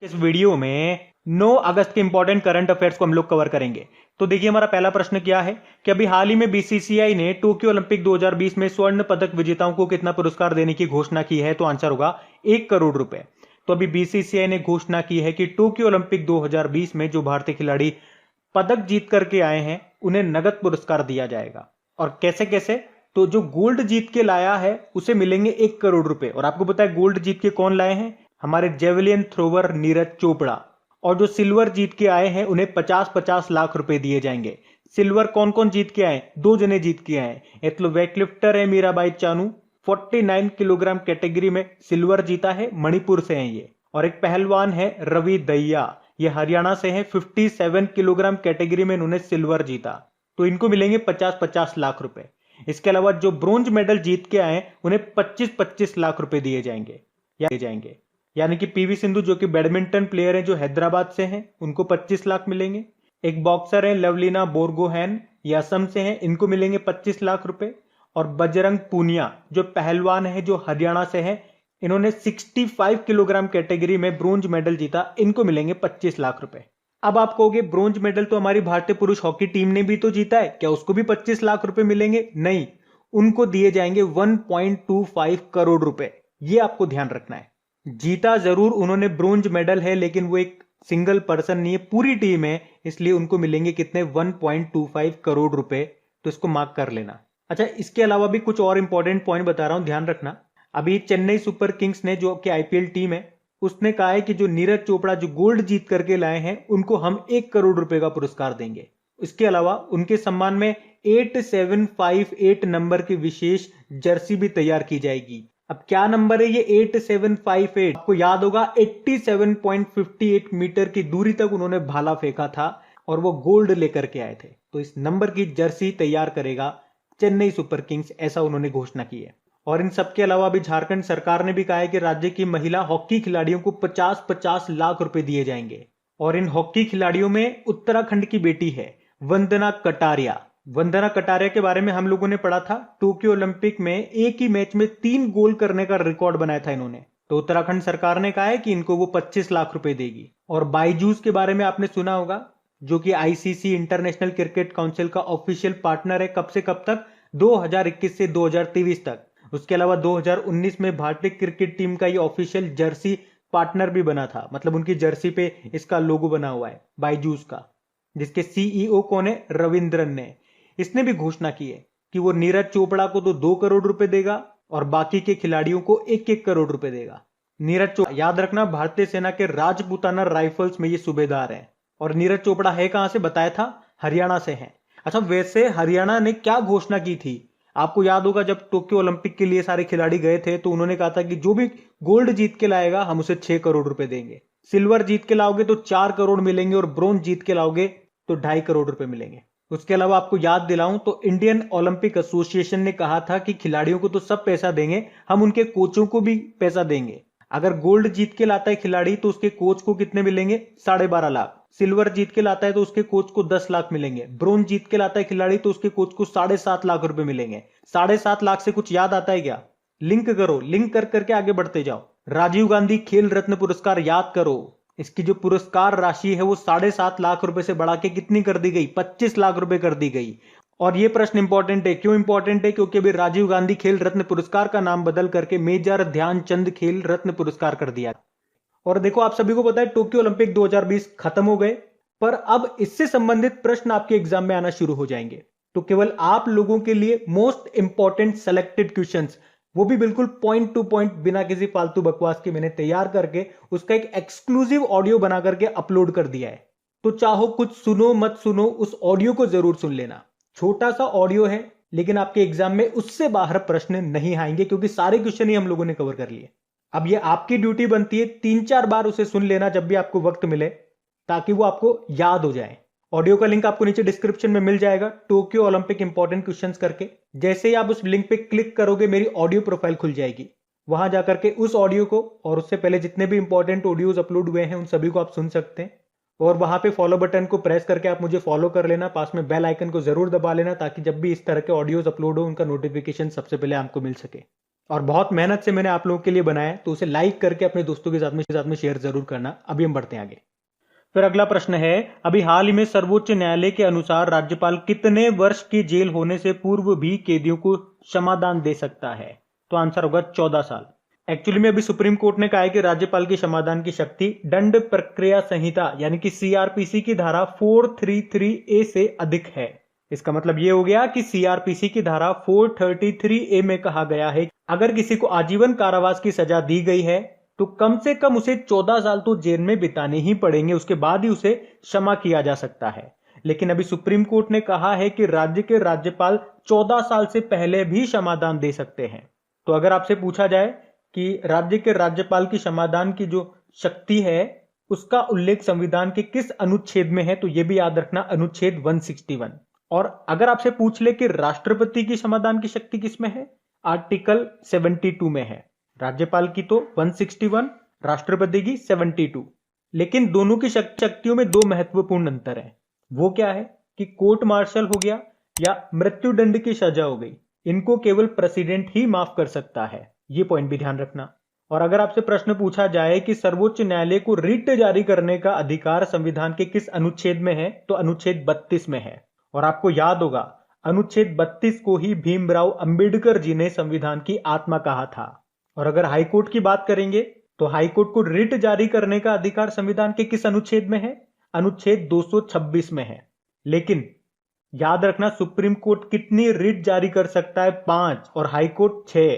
इस वीडियो में 9 अगस्त के इंपॉर्टेंट करंट अफेयर्स को हम लोग कवर करेंगे। तो देखिए हमारा पहला प्रश्न क्या है कि अभी हाल ही में बीसीसीआई ने टोक्यो ओलंपिक 2020 में स्वर्ण पदक विजेताओं को कितना पुरस्कार देने की घोषणा की है, तो आंसर होगा 1 करोड़ रुपए। तो अभी बीसीसीआई ने घोषणा की है कि टोक्यो ओलंपिक 2020 में जो भारतीय खिलाड़ी पदक जीत करके आए हैं उन्हें नगद पुरस्कार दिया जाएगा। और कैसे कैसे, तो जो गोल्ड जीत के लाया है उसे मिलेंगे 1 करोड़ रुपए। और आपको पता है गोल्ड जीत के कौन लाए हैं? हमारे जेवलिन थ्रोवर नीरज चोपड़ा। और जो सिल्वर जीत के आए हैं उन्हें 50-50 लाख रुपए दिए जाएंगे। सिल्वर कौन कौन जीत के आए? 2 जने जीत के आए। एक तो वेटलिफ्टर है मीराबाई चानू, 49 किलोग्राम कैटेगरी में सिल्वर जीता है, मणिपुर से हैं ये। और एक पहलवान है रवि दहिया, ये हरियाणा से है, 57 किलोग्राम कैटेगरी में इन्होंने सिल्वर जीता। तो इनको मिलेंगे 50-50 लाख रुपए। इसके अलावा जो ब्रोंज मेडल जीत के आए उन्हें 25-25 लाख रुपए दिए जाएंगे। यानी कि पीवी सिंधु जो कि बैडमिंटन प्लेयर हैं, जो हैदराबाद से हैं, उनको 25 लाख मिलेंगे। एक बॉक्सर है लवलीना बोरगोहैन, ये असम से हैं, इनको मिलेंगे 25 लाख रुपए। और बजरंग पूनिया जो पहलवान है, जो हरियाणा से है, इन्होंने 65 किलोग्राम कैटेगरी में ब्रोंज मेडल जीता, इनको मिलेंगे 25 लाख रुपए। अब आप कहोगे ब्रोंज मेडल तो हमारी भारतीय पुरुष हॉकी टीम ने भी तो जीता है, क्या उसको भी 25 लाख रुपए मिलेंगे? नहीं, उनको दिए जाएंगे 1.25 करोड़ रुपए। ये आपको ध्यान रखना है। जीता जरूर उन्होंने ब्रोंज मेडल है, लेकिन वो एक सिंगल पर्सन नहीं है, पूरी टीम है, इसलिए उनको मिलेंगे कितने? 1.25 करोड़ रुपए। तो इसको मार्क कर लेना। अच्छा, इसके अलावा भी कुछ और इंपॉर्टेंट पॉइंट बता रहा हूं, ध्यान रखना। अभी चेन्नई सुपर किंग्स ने, जो कि आईपीएल टीम है, उसने कहा है कि जो नीरज चोपड़ा जो गोल्ड जीत करके लाए हैं उनको हम 1 करोड़ रुपए का पुरस्कार देंगे। इसके अलावा उनके सम्मान में 8758 नंबर की विशेष जर्सी भी तैयार की जाएगी। अब क्या नंबर है ये 8758? आपको याद होगा 87.58 मीटर की दूरी तक उन्होंने भाला फेंका था और वो गोल्ड लेकर के आए थे। तो इस नंबर की जर्सी तैयार करेगा चेन्नई सुपर किंग्स, ऐसा उन्होंने घोषणा की है। और इन सबके अलावा भी झारखंड सरकार ने भी कहा है कि राज्य की महिला हॉकी खिलाड़ियों को 50-50 लाख रुपए दिए जाएंगे। और इन हॉकी खिलाड़ियों में उत्तराखंड की बेटी है वंदना कटारिया। वंदना कटारिया के बारे में हम लोगों ने पढ़ा था, टोक्यो ओलंपिक में एक ही मैच में 3 गोल करने का रिकॉर्ड बनाया था इन्होंने। तो उत्तराखंड सरकार ने कहा है कि इनको वो 25 लाख रुपए देगी। और बायजूस के बारे में आपने सुना होगा, जो कि आईसीसी इंटरनेशनल क्रिकेट काउंसिल का ऑफिशियल पार्टनर है। कब से कब तक? 2021 से 2023 तक। उसके अलावा 2019 में भारतीय क्रिकेट टीम का ये ऑफिशियल जर्सी पार्टनर भी बना था, मतलब उनकी जर्सी पे इसका लोगो बना हुआ है बायजूस का, जिसके सीईओ कौन है? रविंद्रन ने। इसने भी घोषणा की है कि वो नीरज चोपड़ा को तो 2 करोड़ रुपए देगा और बाकी के खिलाड़ियों को 1-1 करोड़ रुपए देगा। नीरज चोपड़ा, याद रखना, भारतीय सेना के राजपूताना राइफल्स में ये सूबेदार है। और नीरज चोपड़ा है कहां से? बताया था, हरियाणा से है। अच्छा, वैसे हरियाणा ने क्या घोषणा की थी? आपको याद होगा जब टोक्यो ओलंपिक के लिए सारे खिलाड़ी गए थे तो उन्होंने कहा था कि जो भी गोल्ड जीत के लाएगा हम उसे 6 करोड़ रुपए देंगे, सिल्वर जीत के लाओगे तो 4 करोड़ मिलेंगे और ब्रोंज जीत के लाओगे तो 2.5 करोड़ रुपए मिलेंगे। उसके अलावा आपको याद दिलाऊं तो इंडियन ओलंपिक एसोसिएशन ने कहा था कि खिलाड़ियों को तो सब पैसा देंगे, हम उनके कोचों को भी पैसा देंगे। अगर गोल्ड जीत के लाता है खिलाड़ी तो उसके कोच को कितने मिलेंगे? 12.5 लाख। सिल्वर जीत के लाता है तो उसके कोच को 10 लाख मिलेंगे। ब्रोंज जीत के लाता है खिलाड़ी तो उसके कोच को 7.5 लाख रुपए मिलेंगे। 7.5 लाख से कुछ याद आता है क्या? लिंक करो, लिंक कर करके आगे बढ़ते जाओ। राजीव गांधी खेल रत्न पुरस्कार याद करो, इसकी जो पुरस्कार राशि है वो 7.5 लाख रुपए से बढ़ा के कितनी कर दी गई? 25 लाख रुपए कर दी गई। और ये प्रश्न इंपॉर्टेंट है। क्यों इंपॉर्टेंट है? क्योंकि अभी राजीव गांधी खेल रत्न पुरस्कार का नाम बदल करके मेजर ध्यानचंद खेल रत्न पुरस्कार कर दिया। और देखो, आप सभी को पता है टोक्यो ओलंपिक 2020 खत्म हो गए, पर अब इससे संबंधित प्रश्न आपके एग्जाम में आना शुरू हो जाएंगे। तो केवल आप लोगों के लिए मोस्ट इंपॉर्टेंट सेलेक्टेड क्वेश्चंस, वो भी बिल्कुल पॉइंट टू पॉइंट, बिना किसी फालतू बकवास के, मैंने तैयार करके उसका एक एक्सक्लूसिव ऑडियो बना करके अपलोड कर दिया है। तो चाहो कुछ सुनो मत सुनो, उस ऑडियो को जरूर सुन लेना। छोटा सा ऑडियो है, लेकिन आपके एग्जाम में उससे बाहर प्रश्न नहीं आएंगे, क्योंकि सारे क्वेश्चन ही हम लोगों ने कवर कर लिए। अब ये आपकी ड्यूटी बनती है 3-4 बार उसे सुन लेना जब भी आपको वक्त मिले, ताकि वो आपको याद हो जाए। ऑडियो का लिंक आपको नीचे डिस्क्रिप्शन में मिल जाएगा, टोक्यो ओलंपिक इंपॉर्टेंट क्वेश्चंस करके। जैसे ही आप उस लिंक पे क्लिक करोगे मेरी ऑडियो प्रोफाइल खुल जाएगी। वहां जाकर के उस ऑडियो को और उससे पहले जितने भी इंपॉर्टेंट ऑडियोज अपलोड हुए हैं उन सभी को आप सुन सकते हैं। और वहां पे फॉलो बटन को प्रेस करके आप मुझे फॉलो कर लेना, पास में बेल आइकन को जरूर दबा लेना, ताकि जब भी इस तरह के ऑडियोज अपलोड हो उनका नोटिफिकेशन सबसे पहले आपको मिल सके। और बहुत मेहनत से मैंने आप लोगों के लिए बनाया है, तो उसे लाइक करके अपने दोस्तों के साथ में शेयर जरूर करना। अभी हम बढ़ते हैं आगे। फिर अगला प्रश्न है, अभी हाल ही में सर्वोच्च न्यायालय के अनुसार राज्यपाल कितने वर्ष की जेल होने से पूर्व भी कैदियों को क्षमादान दे सकता है? तो आंसर होगा 14 साल। एक्चुअली में अभी सुप्रीम कोर्ट ने कहा है कि राज्यपाल की क्षमादान की शक्ति दंड प्रक्रिया संहिता यानी कि सीआरपीसी की धारा 433 ए से अधिक है। इसका मतलब यह हो गया कि सीआरपीसी की धारा 433 ए में कहा गया है, अगर किसी को आजीवन कारावास की सजा दी गई है तो कम से कम उसे 14 साल तो जेल में बिताने ही पड़ेंगे, उसके बाद ही उसे क्षमा किया जा सकता है। लेकिन अभी सुप्रीम कोर्ट ने कहा है कि राज्य के राज्यपाल 14 साल से पहले भी क्षमादान दे सकते हैं। तो अगर आपसे पूछा जाए कि राज्य के राज्यपाल की क्षमादान की जो शक्ति है उसका उल्लेख संविधान के किस अनुच्छेद में है, तो यह भी याद रखना, अनुच्छेद 161। और अगर आपसे पूछ ले कि राष्ट्रपति की क्षमादान की शक्ति किसमें है, आर्टिकल 72 में है। राज्यपाल की तो 161, राष्ट्रपति की 72। लेकिन दोनों की शक्तियों में दो महत्वपूर्ण अंतर है। वो क्या है कि कोर्ट मार्शल हो गया या मृत्युदंड की सजा हो गई, इनको केवल प्रेसिडेंट ही माफ कर सकता है। ये पॉइंट भी ध्यान रखना। और अगर आपसे प्रश्न पूछा जाए कि सर्वोच्च न्यायालय को रिट जारी करने का अधिकार संविधान के किस अनुच्छेद में है, तो अनुच्छेद 32 में है। और आपको याद होगा, अनुच्छेद 32 को ही भीमराव अंबेडकर जी ने संविधान की आत्मा कहा था। और अगर हाईकोर्ट की बात करेंगे तो हाईकोर्ट को रिट जारी करने का अधिकार संविधान के किस अनुच्छेद में है, अनुच्छेद 226 में है। लेकिन याद रखना, सुप्रीम कोर्ट कितनी रिट जारी कर सकता है, 5, और हाईकोर्ट 6।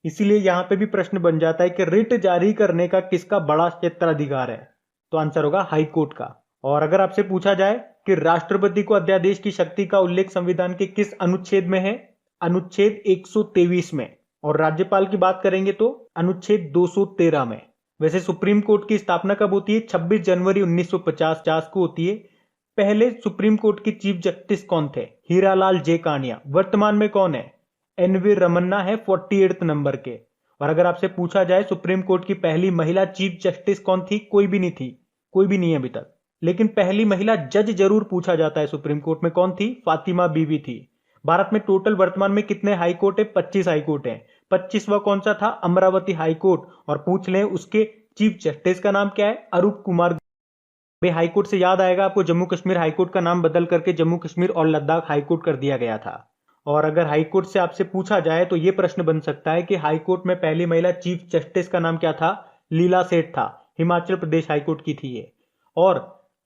इसीलिए यहां पे भी प्रश्न बन जाता है कि रिट जारी करने का किसका बड़ा क्षेत्राधिकार है, तो आंसर होगा हाईकोर्ट का। और अगर आपसे पूछा जाए कि राष्ट्रपति को अध्यादेश की शक्ति का उल्लेख संविधान के किस अनुच्छेद में है, अनुच्छेद 123 में। और राज्यपाल की बात करेंगे तो अनुच्छेद 213 में। वैसे सुप्रीम कोर्ट की स्थापना कब होती है, 26 जनवरी 1950 को होती है। पहले सुप्रीम कोर्ट के चीफ जस्टिस कौन थे, हीरालाल जे कानिया। वर्तमान में कौन है, एनवी रमन्ना है 48 नंबर के। और अगर आपसे पूछा जाए सुप्रीम कोर्ट की पहली महिला चीफ जस्टिस कौन थी, कोई भी नहीं थी, कोई भी नहीं है अभी तक। लेकिन पहली महिला जज जरूर पूछा जाता है सुप्रीम कोर्ट में, कौन थी, फातिमा बीवी थी। भारत में टोटल वर्तमान में कितने हाई कोर्ट है, 25 हाई कोर्ट है। 25वां कौन सा था, अमरावती हाई कोर्ट। और पूछ लें उसके चीफ जस्टिस का नाम क्या है, अरूप कुमार। हाई कोर्ट से याद आएगा आपको, जम्मू कश्मीर हाई कोर्ट का नाम बदल करके जम्मू कश्मीर और लद्दाख हाई कोर्ट कर दिया गया था। और अगर हाई कोर्ट से आपसे पूछा जाए तो यह प्रश्न बन सकता है कि हाई कोर्ट में पहली महिला चीफ जस्टिस का नाम क्या था, लीला सेठ था, हिमाचल प्रदेश हाई कोर्ट की थी ये। और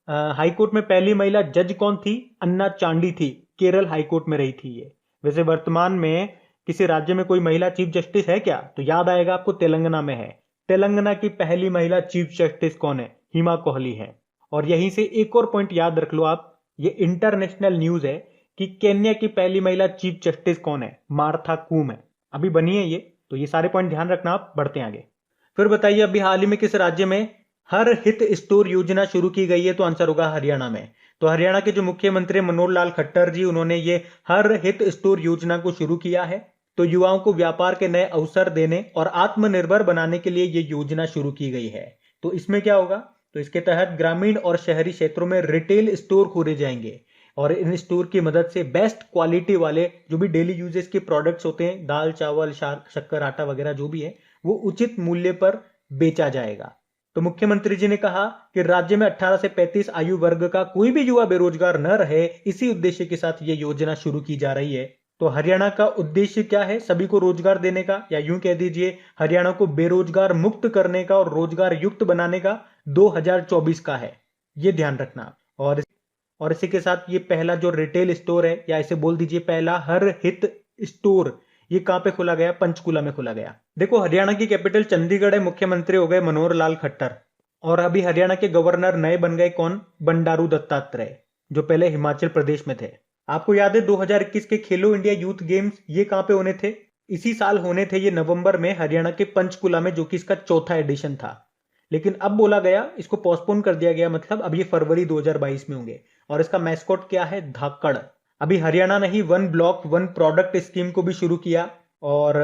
हाई कोर्ट में पहली महिला जज कौन थी, अन्ना चांडी थी, केरल हाई कोर्ट में रही थी ये। वैसे वर्तमान में किसी राज्य में कोई महिला चीफ जस्टिस है क्या, तो याद आएगा आपको, तेलंगाना में है। तेलंगाना की पहली महिला चीफ जस्टिस कौन है, हिमा कोहली है। और यहीं से एक और पॉइंट याद रख लो आप, ये इंटरनेशनल न्यूज है कि केन्या की पहली महिला चीफ जस्टिस कौन है, मार्था कूम है, अभी बनी है ये। तो ये सारे पॉइंट ध्यान रखना, आप बढ़ते हैं आगे। फिर बताइए, अभी हाल ही में किस राज्य में हर हित स्टोर योजना शुरू की गई है, तो आंसर होगा हरियाणा में। तो हरियाणा के जो मुख्यमंत्री मनोहर लाल खट्टर जी, उन्होंने ये हर हित स्टोर योजना को शुरू किया है। तो युवाओं को व्यापार के नए अवसर देने और आत्मनिर्भर बनाने के लिए ये योजना शुरू की गई है। तो इसमें क्या होगा, तो इसके तहत ग्रामीण और शहरी क्षेत्रों में रिटेल स्टोर खोले जाएंगे। और इन स्टोर की मदद से बेस्ट क्वालिटी वाले जो भी डेली यूजेस के प्रोडक्ट्स होते हैं, दाल चावल शक्कर आटा वगैरह जो भी है, वो उचित मूल्य पर बेचा जाएगा। तो मुख्यमंत्री जी ने कहा कि राज्य में 18 से 35 आयु वर्ग का कोई भी युवा बेरोजगार न रहे, इसी उद्देश्य के साथ ये योजना शुरू की जा रही है। तो हरियाणा का उद्देश्य क्या है, सभी को रोजगार देने का, या यूं कह दीजिए हरियाणा को बेरोजगार मुक्त करने का और रोजगार युक्त बनाने का 2024 का है, ये ध्यान रखना। और इसी के साथ ये पहला जो रिटेल स्टोर है, या इसे बोल दीजिए पहला हर हित स्टोर, ये कहां पे खोला गया, पंचकुला में खोला गया। देखो हरियाणा की कैपिटल चंडीगढ़ है, मुख्यमंत्री हो गए मनोहर लाल खट्टर। और अभी हरियाणा के गवर्नर नए बन गए कौन, बंडारू दत्तात्रेय, जो पहले हिमाचल प्रदेश में थे। आपको याद है 2021 के खेलो इंडिया यूथ गेम्स ये कहां पे होने थे, इसी साल होने थे ये नवंबर में हरियाणा के पंचकुला में, जो कि इसका चौथा एडिशन था। लेकिन अब बोला गया इसको पोस्टपोन कर दिया गया, मतलब अब ये फरवरी 2022 में होंगे। और इसका मैस्कॉट क्या है, धाकड़। अभी हरियाणा ने ही 1 ब्लॉक 1 प्रोडक्ट स्कीम को भी शुरू किया। और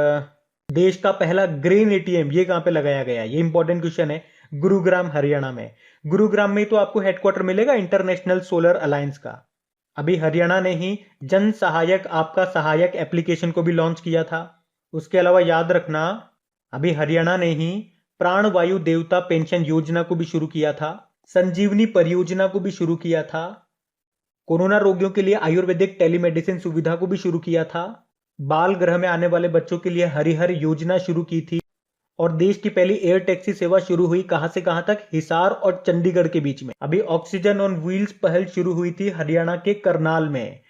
देश का पहला ग्रेन एटीएम ये कहां पे लगाया गया, ये इंपॉर्टेंट क्वेश्चन है, गुरुग्राम हरियाणा में। गुरुग्राम में तो आपको हेडक्वार्टर मिलेगा इंटरनेशनल सोलर अलायंस का। अभी हरियाणा ने ही जन सहायक आपका सहायक एप्लीकेशन को भी लॉन्च किया था। उसके अलावा याद रखना, अभी हरियाणा ने ही प्राणवायु देवता पेंशन योजना को भी शुरू किया था, संजीवनी परियोजना को भी शुरू किया था, कोरोना रोगियों के लिए आयुर्वेदिक टेलीमेडिसिन सुविधा को भी शुरू किया था, बाल गृह में आने वाले बच्चों के लिए हरिहर योजना शुरू की थी, और देश की पहली एयर टैक्सी सेवा शुरू हुई कहां से कहां तक, हिसार और चंडीगढ़ के बीच में। अभी ऑक्सीजन ऑन व्हील्स पहल शुरू हुई थी हरियाणा के करनाल में।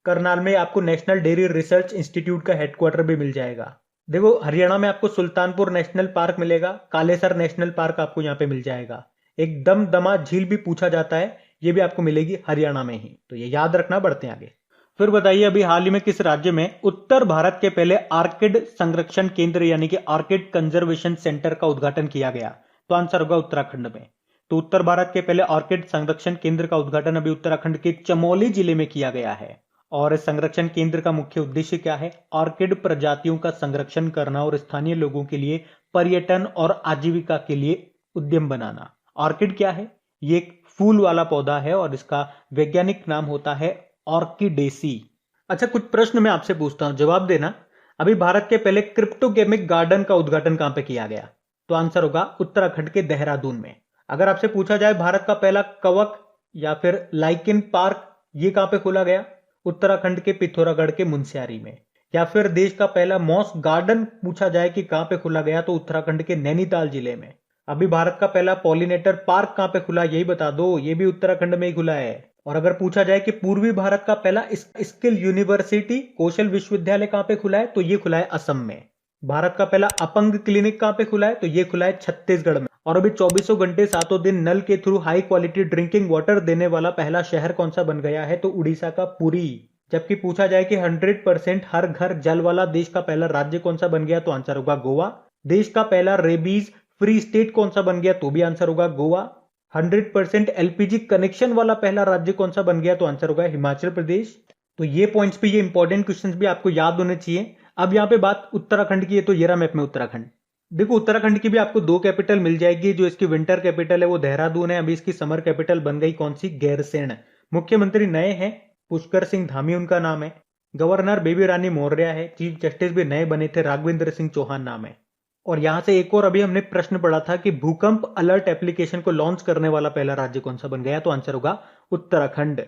करनाल में आपको नेशनल डेयरी रिसर्च इंस्टीट्यूट का हेडक्वार्टर भी मिल जाएगा। देखो, हरियाणा में आपको सुल्तानपुर नेशनल पार्क मिलेगा, कालेसर नेशनल पार्क आपको यहाँ पे मिल जाएगा। एक दमदमा झील भी पूछा जाता है, ये भी आपको मिलेगी हरियाणा में ही। तो ये याद रखना, बढ़ते हैं आगे। फिर बताइए, अभी हाल ही में किस राज्य में उत्तर भारत के पहले आर्किड संरक्षण केंद्र यानी कि आर्किड कंजर्वेशन सेंटर का उद्घाटन किया गया? तो आंसर होगा उत्तराखंड में। तो उत्तर भारत के पहले आर्किड संरक्षण केंद्र का उद्घाटन अभी उत्तराखंड के चमोली जिले में किया गया है। और इस संरक्षण केंद्र का मुख्य उद्देश्य क्या है? ऑर्किड प्रजातियों का संरक्षण करना और स्थानीय लोगों के लिए पर्यटन और आजीविका के लिए उद्यम बनाना। ऑर्किड क्या है? ये एक फूल वाला पौधा है और इसका वैज्ञानिक नाम होता है ऑर्किडेसी। अच्छा, कुछ प्रश्न मैं आपसे पूछता हूं, जवाब देना। अभी भारत के पहले क्रिप्टोगेमिक गार्डन का उद्घाटन कहां पे किया गया? तो आंसर होगा उत्तराखंड के देहरादून में। अगर आपसे पूछा जाए भारत का पहला कवक या फिर लाइकेन पार्क, ये कहां पे खोला गया? उत्तराखंड के पिथौरागढ़ के मुनस्यारी में। या फिर देश का पहला मॉस गार्डन पूछा जाए कि कहां पे खोला गया, तो उत्तराखंड के नैनीताल जिले में। अभी भारत का पहला पॉलिनेटर पार्क कहां पे खुला, यही बता दो। ये भी उत्तराखंड में ही खुला है। और अगर पूछा जाए कि पूर्वी भारत का पहला स्किल यूनिवर्सिटी कौशल विश्वविद्यालय कहां पे खुला है, तो ये खुला है असम में। भारत का पहला अपंग क्लिनिक कहां पे खुला है, तो ये खुला है छत्तीसगढ़ में। और अभी 24 घंटे 7 दिन नल के through high quality drinking water देने वाला पहला शहर कौन सा बन गया है? तो उड़ीसा का पुरी। जबकि पूछा जाए कि 100% हर घर जल वाला देश का पहला राज्य कौन सा बन गया, तो आंसर होगा गोवा। देश का पहला रेबीज फ्री स्टेट कौन सा बन गया, तो भी आंसर होगा गोवा। 100% एलपीजी कनेक्शन वाला पहला राज्य कौन सा बन गया, तो आंसर होगा हिमाचल प्रदेश। तो ये पॉइंट्स भी, ये इंपॉर्टेंट क्वेश्चंस भी आपको याद होने चाहिए। अब यहाँ पे बात उत्तराखंड की है, तो ये रहा मैप में उत्तराखंड। देखो, उत्तराखंड की भी आपको 2 कैपिटल मिल जाएगी। जो इसकी विंटर कैपिटल है वो देहरादून है। अभी इसकी समर कैपिटल बन गई कौन सी? गैरसैंण। मुख्यमंत्री नए हैं, पुष्कर सिंह धामी उनका नाम है। गवर्नर बेबी रानी मौर्य है। चीफ जस्टिस भी नए बने थे, राघवेंद्र सिंह चौहान नाम है। और यहां से एक और अभी हमने प्रश्न पढ़ा था कि भूकंप अलर्ट एप्लीकेशन को लॉन्च करने वाला पहला राज्य कौन सा बन गया, तो आंसर होगा उत्तराखंड।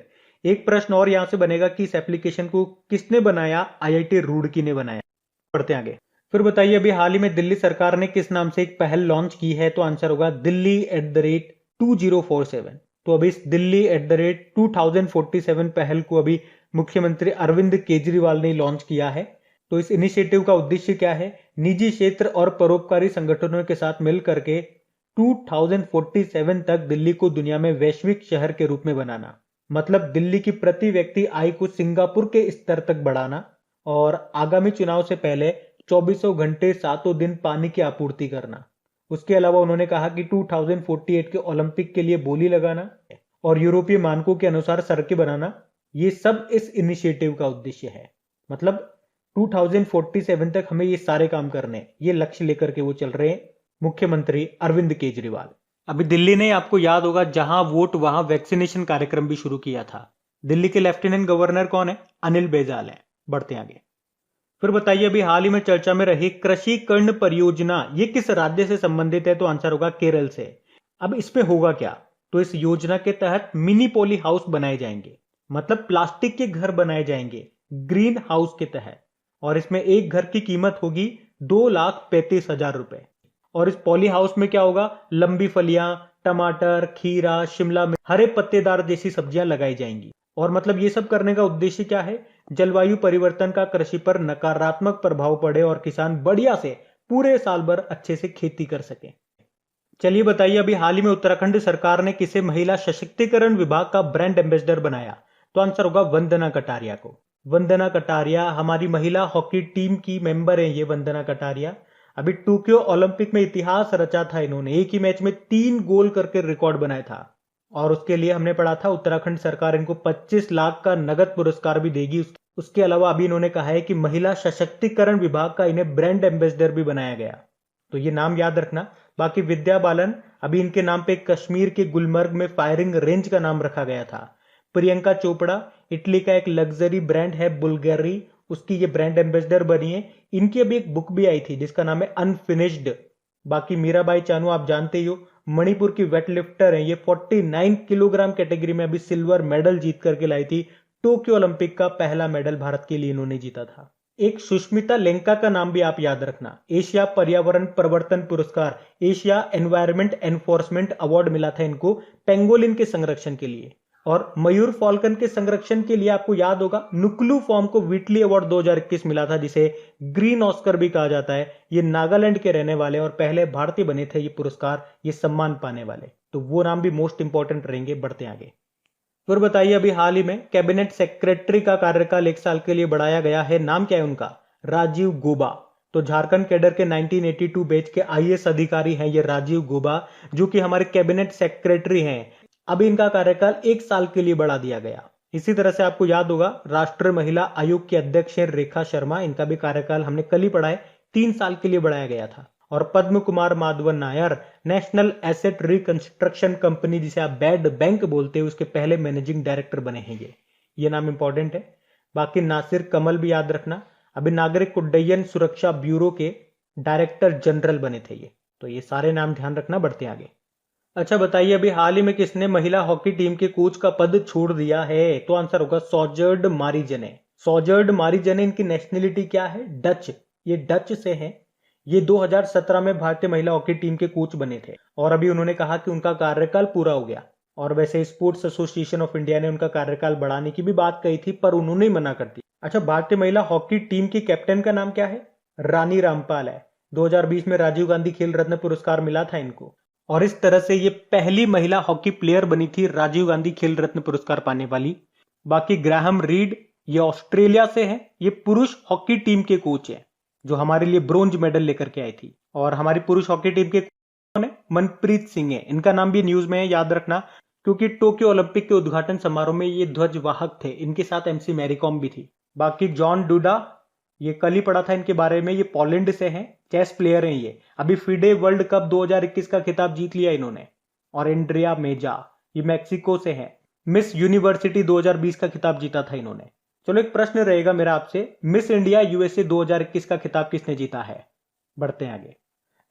एक प्रश्न और यहां से बनेगा कि इस एप्लीकेशन को किसने बनाया? आईआईटी रुड़की ने बनाया। पढ़ते आगे। फिर बताइए, अभी हाल ही में दिल्ली सरकार ने किस नाम से एक पहल लॉन्च की है, तो आंसर होगा Delhi@2047। तो अभी इस Delhi@2047 पहल को अभी मुख्यमंत्री अरविंद केजरीवाल ने लॉन्च किया है। तो इस इनिशिएटिव का उद्देश्य क्या है? निजी क्षेत्र और परोपकारी संगठनों के साथ मिलकर के 2047 तक दिल्ली को दुनिया में वैश्विक शहर के रूप में बनाना। मतलब दिल्ली की प्रति व्यक्ति आय को सिंगापुर के स्तर तक बढ़ाना और आगामी चुनाव से पहले 24 घंटे 7 दिन पानी की आपूर्ति करना। उसके अलावा उन्होंने कहा कि 2048 के ओलंपिक के लिए बोली लगाना और यूरोपीय मानकों के अनुसार सड़कें बनाना। ये सब इस इनिशिएटिव का उद्देश्य है। मतलब 2047 तक हमें ये सारे काम करने हैं, ये लक्ष्य लेकर के वो चल रहे हैं मुख्यमंत्री अरविंद केजरीवाल। अभी दिल्ली ने, आपको याद होगा, जहां वोट वहां वैक्सीनेशन कार्यक्रम भी शुरू किया था। दिल्ली के लेफ्टिनेंट गवर्नर कौन है? अनिल बैजल है। बढ़ते आगे। फिर बताइए, अभी हाल ही में चर्चा में रही कृषि कर्ण परियोजना, ये किस राज्य से संबंधित है? तो आंसर होगा केरल से। अब इसमें होगा क्या? तो इस योजना के तहत मिनी पॉली हाउस बनाए जाएंगे, मतलब प्लास्टिक के घर बनाए जाएंगे ग्रीन हाउस के तहत। और इसमें एक घर की कीमत होगी 2,35,000 रुपए। और इस पॉली हाउस में क्या होगा? लंबी फलियां, टमाटर, खीरा, शिमला मिर्च, हरे पत्तेदार जैसी सब्जियां लगाई जाएंगी। और मतलब ये सब करने का उद्देश्य क्या है? जलवायु परिवर्तन का कृषि पर नकारात्मक प्रभाव पड़े और किसान बढ़िया से पूरे साल भर अच्छे से खेती कर सके। चलिए बताइए, अभी हाल ही में उत्तराखंड सरकार ने किसे महिला सशक्तिकरण विभाग का ब्रांड एम्बेसडर बनाया? तो आंसर होगा वंदना कटारिया को। वंदना कटारिया हमारी महिला हॉकी टीम की मेंबर है। ये वंदना कटारिया अभी टोक्यो ओलंपिक में इतिहास रचा था इन्होंने। एक ही मैच में 3 गोल करके रिकॉर्ड बनाया था। और उसके लिए हमने पढ़ा था उत्तराखंड सरकार इनको 25 लाख का नगद पुरस्कार भी देगी। उसके अलावा अभी इन्होंने कहा है कि महिला सशक्तिकरण विभाग का इन्हें ब्रांड एम्बेसडर भी बनाया गया। तो ये नाम याद रखना। बाकी विद्या बालन, अभी इनके नाम पे कश्मीर के गुलमर्ग में फायरिंग रेंज का नाम रखा गया था। प्रियंका चोपड़ा, इटली का एक लग्जरी ब्रांड है बुल्गारी, उसकी ये ब्रांड एम्बेसडर बनी है। इनकी अभी एक बुक भी आई थी जिसका नाम है अनफिनिश्ड। बाकी मीराबाई चानू आप जानते ही हो, मणिपुर की वेट लिफ्टर है। ये 49 किलोग्राम कैटेगरी में अभी सिल्वर मेडल जीत करके लाई थी। टोक्यो ओलंपिक का पहला मेडल भारत के लिए इन्होंने जीता था। एक सुष्मिता लेंका का नाम भी आप याद रखना। एशिया पर्यावरण प्रवर्तन पुरस्कार, एशिया एनवायरमेंट एनफोर्समेंट अवार्ड मिला था इनको पेंगोलिन के संरक्षण के लिए। और मयूर फॉल्कन के संरक्षण के लिए आपको याद होगा नुक्लू फॉर्म को व्हिटली अवार्ड 2021 मिला था, जिसे ग्रीन ऑस्कर भी कहा जाता है। ये नागालैंड के रहने वाले और पहले भारतीय बने थे ये पुरस्कार, ये सम्मान पाने वाले, तो वो नाम भी मोस्ट इंपॉर्टेंट रहेंगे। बढ़ते आगे। फिर बताइए, अभी हाल ही में कैबिनेट सेक्रेटरी का कार्यकाल 1 साल के लिए बढ़ाया गया है। नाम क्या है उनका? राजीव गोबा। तो झारखंड कैडर के 1982 बैच के आईएएस अधिकारी हैं ये राजीव गोबा, जो कि हमारे कैबिनेट सेक्रेटरी हैं। अभी इनका कार्यकाल 1 साल के लिए बढ़ा दिया गया। इसी तरह से आपको याद होगा राष्ट्रीय महिला आयोग की अध्यक्ष है रेखा शर्मा। इनका भी कार्यकाल हमने कल ही पढ़ा है, 3 साल के लिए बढ़ाया गया था। और Padma Kumar Madhavan Nair national asset reconstruction company, जिसे आप बैड बैंक बोलते हो, उसके पहले मैनेजिंग डायरेक्टर बने हैं ये नाम इंपॉर्टेंट है। बाकी नासिर कमल भी याद रखना, अभी नागरिक उड्डयन सुरक्षा ब्यूरो के डायरेक्टर जनरल बने थे ये। तो ये सारे नाम ध्यान रखना। बढ़ते आगे। अच्छा बताइए, अभी हाल ही में किसने महिला हॉकी टीम के कोच का पद छोड़ दिया है? तो आंसर होगा सॉजर्ड मारीजने। सॉजर्ड मारीजने, इनकी नेशनलिटी क्या है? डच। ये डच से हैं। ये 2017 में भारतीय महिला हॉकी टीम के कोच बने थे और अभी उन्होंने कहा कि उनका कार्यकाल पूरा हो गया। और वैसे स्पोर्ट्स एसोसिएशन ऑफ इंडिया ने उनका कार्यकाल बढ़ाने की भी बात कही थी, पर उन्होंने ही मना कर दी। अच्छा, भारतीय महिला हॉकी टीम की कैप्टन का नाम क्या है? रानी रामपाल है। 2020 में राजीव गांधी खेल रत्न पुरस्कार मिला था इनको। और इस तरह से ये पहली महिला हॉकी प्लेयर बनी थी राजीव गांधी खेल रत्न पुरस्कार पाने वाली। बाकी ग्राहम रीड, ये ऑस्ट्रेलिया से है। ये पुरुष हॉकी टीम के कोच है जो हमारे लिए ब्रोंज मेडल लेकर के आई थी। और हमारी पुरुष हॉकी टीम के कौन है? मनप्रीत सिंह है। इनका नाम भी न्यूज में है, याद रखना, क्योंकि टोक्यो ओलंपिक के उद्घाटन समारोह में ये ध्वजवाहक थे। इनके साथ एमसी मैरीकॉम भी थी। बाकी जॉन डूडा, ये कल ही पढ़ा था इनके बारे में, ये पोलैंड से हैं, चेस प्लेयर हैं ये। अभी फिडे वर्ल्ड कप 2021 का खिताब जीत लिया इन्होंने। और एंड्रिया मेजा, ये मैक्सिको से हैं। मिस यूनिवर्सिटी 2020 का खिताब जीता था इन्होंने। चलो एक प्रश्न रहेगा मेरा आपसे, मिस इंडिया यूएसए 2021 का खिताब किसने जीता है? बढ़ते हैं आगे।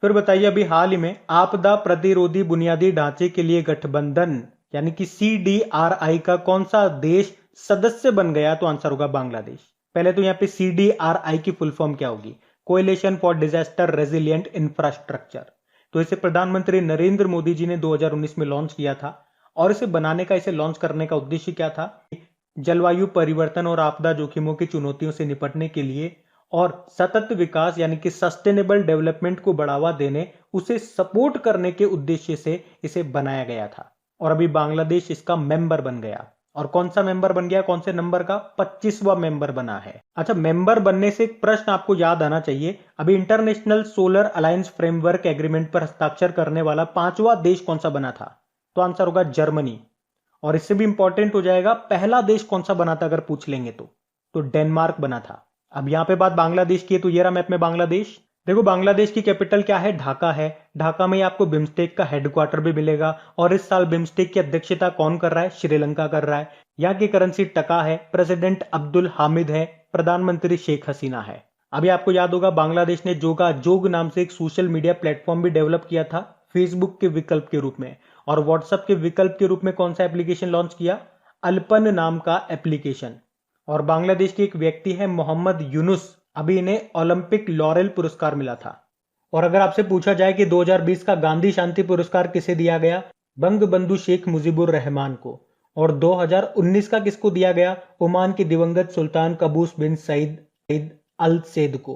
फिर बताइए, अभी हाल ही में आपदा प्रतिरोधी बुनियादी ढांचे के लिए गठबंधन यानी कि CDRI का कौन सा देश सदस्य बन गया? तो आंसर होगा बांग्लादेश। पहले तो यहाँ पे CDRI की फुल फॉर्म क्या होगी? Coalition for disaster resilient infrastructure. तो इसे प्रधानमंत्री नरेंद्र मोदी जी ने 2019 में लॉन्च किया था। और इसे लॉन्च करने का उद्देश्य क्या था? जलवायु परिवर्तन और आपदा जोखिमों की चुनौतियों से निपटने के लिए और सतत विकास यानी कि सस्टेनेबल डेवलपमेंट को बढ़ावा देने, उसे सपोर्ट करने के उद्देश्य से इसे बनाया गया था। और अभी बांग्लादेश इसका मेंबर बन गया। और कौन सा मेंबर बन गया? कौन से नंबर का? 25वां मेंबर बना है। अच्छा, मेंबर बनने से एक प्रश्न आपको याद आना चाहिए, अभी international solar alliance framework agreement पर हस्ताक्षर करने वाला 5वां देश कौन सा बना था? तो आंसर होगा जर्मनी। और इससे भी इंपॉर्टेंट हो जाएगा, पहला देश कौन सा बना था अगर पूछ लेंगे तो डेनमार्क बना था। अब यहां पे बात बांग्लादेश की है, तो ये रहा मैप में बांग्लादेश। देखो बांग्लादेश की कैपिटल क्या है? ढाका है। ढाका में आपको बिम्स्टेक का हेडक्वार्टर भी मिलेगा। और इस साल बिम्स्टेक की अध्यक्षता कौन कर रहा है? श्रीलंका कर रहा है। यहाँ की करेंसी टका है। प्रेसिडेंट अब्दुल हामिद है। प्रधानमंत्री शेख हसीना है। अभी आपको याद होगा बांग्लादेश ने जोग नाम से एक सोशल मीडिया प्लेटफॉर्म भी डेवलप किया था फेसबुक के विकल्प के रूप में। और व्हाट्सएप के विकल्प के रूप में कौन सा एप्लीकेशन लॉन्च किया? अल्पन नाम का एप्लीकेशन। और बांग्लादेश के एक व्यक्ति है मोहम्मद यूनुस, अभी इन्हें ओलंपिक लॉरेल पुरस्कार मिला था। और अगर आपसे पूछा जाए कि 2020 का गांधी शांति पुरस्कार किसे दिया गया? बंग बंधु शेख मुजीबुर रहमान को। और 2019 का किसको दिया गया? ओमान के दिवंगत सुल्तान कबूस बिन सईद अल सैद को।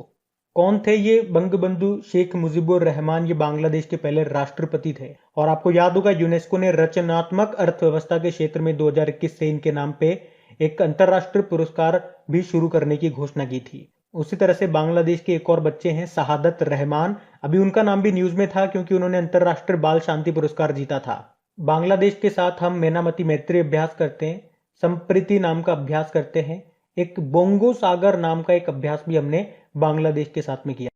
कौन थे ये बंग बंधु शेख मुजीबुर रहमान? ये बांग्लादेश के पहले राष्ट्रपति थे। और आपको याद होगा यूनेस्को ने रचनात्मक अर्थव्यवस्था के क्षेत्र में 2021 से इनके नाम पे एक अंतरराष्ट्रीय पुरस्कार भी शुरू करने की घोषणा की थी। उसी तरह से बांग्लादेश के एक और बच्चे हैं शहादत रहमान, अभी उनका नाम भी न्यूज में था क्योंकि उन्होंने अंतरराष्ट्रीय बाल शांति पुरस्कार जीता था। बांग्लादेश के साथ हम मेनामती मैत्री अभ्यास करते हैं, संप्रीति नाम का अभ्यास करते हैं, एक बोंगो सागर नाम का एक अभ्यास भी हमने बांग्लादेश के साथ में किया।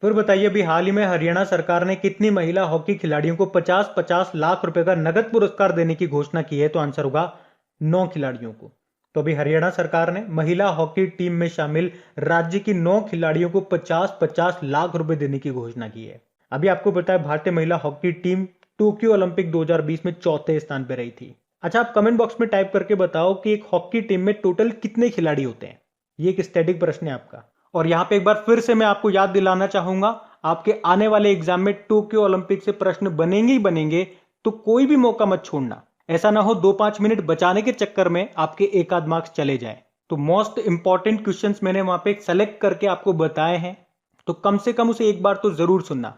फिर बताइए, अभी हाल ही में हरियाणा सरकार ने कितनी महिला हॉकी खिलाड़ियों को 50-50 लाख रुपए का नगद पुरस्कार देने की घोषणा की है? तो आंसर होगा 9 खिलाड़ियों को। तो अभी हरियाणा सरकार ने महिला हॉकी टीम में शामिल राज्य की 9 खिलाड़ियों को 50-50 लाख रुपए देने की घोषणा की है। अभी आपको पता है भारतीय महिला हॉकी टीम टोक्यो ओलंपिक 2020 में चौथे स्थान पर रही थी। अच्छा, आप कमेंट बॉक्स में टाइप करके बताओ कि एक हॉकी टीम में टोटल कितने खिलाड़ी होते हैं। ये एक स्टैटिक प्रश्न है आपका। और यहां पे एक बार फिर से मैं आपको याद दिलाना चाहूंगा, आपके आने वाले एग्जाम में टोक्यो ओलंपिक से प्रश्न बनेंगे ही बनेंगे, तो कोई भी मौका मत छोड़ना। ऐसा ना हो 2-5 मिनट बचाने के चक्कर में आपके एक आध मार्क्स चले जाए। तो मोस्ट इंपॉर्टेंट क्वेश्चंस मैंने वहां पे सेलेक्ट करके आपको बताए हैं, तो कम से कम उसे एक बार तो जरूर सुनना।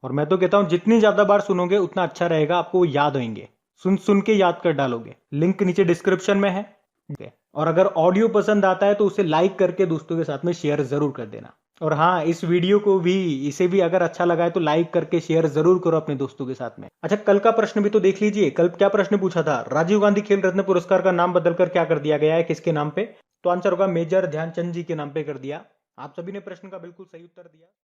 और मैं तो कहता हूं जितनी ज्यादा बार सुनोगे उतना अच्छा रहेगा, आपको वो याद होंगे, सुन सुन के याद कर डालोगे। लिंक नीचे डिस्क्रिप्शन में है। ठीक है, और अगर ऑडियो पसंद आता है तो उसे लाइक करके दोस्तों के साथ में शेयर जरूर कर देना। और हाँ, इस वीडियो को भी, इसे भी अगर अच्छा लगा है तो लाइक करके शेयर जरूर करो अपने दोस्तों के साथ में। अच्छा, कल का प्रश्न भी तो देख लीजिए। कल क्या प्रश्न पूछा था, राजीव गांधी खेल रत्न पुरस्कार का नाम बदलकर क्या कर दिया गया है, किसके नाम पे? तो आंसर होगा मेजर ध्यानचंद जी के नाम पे कर दिया। आप सभी ने प्रश्न का बिल्कुल सही उत्तर दिया।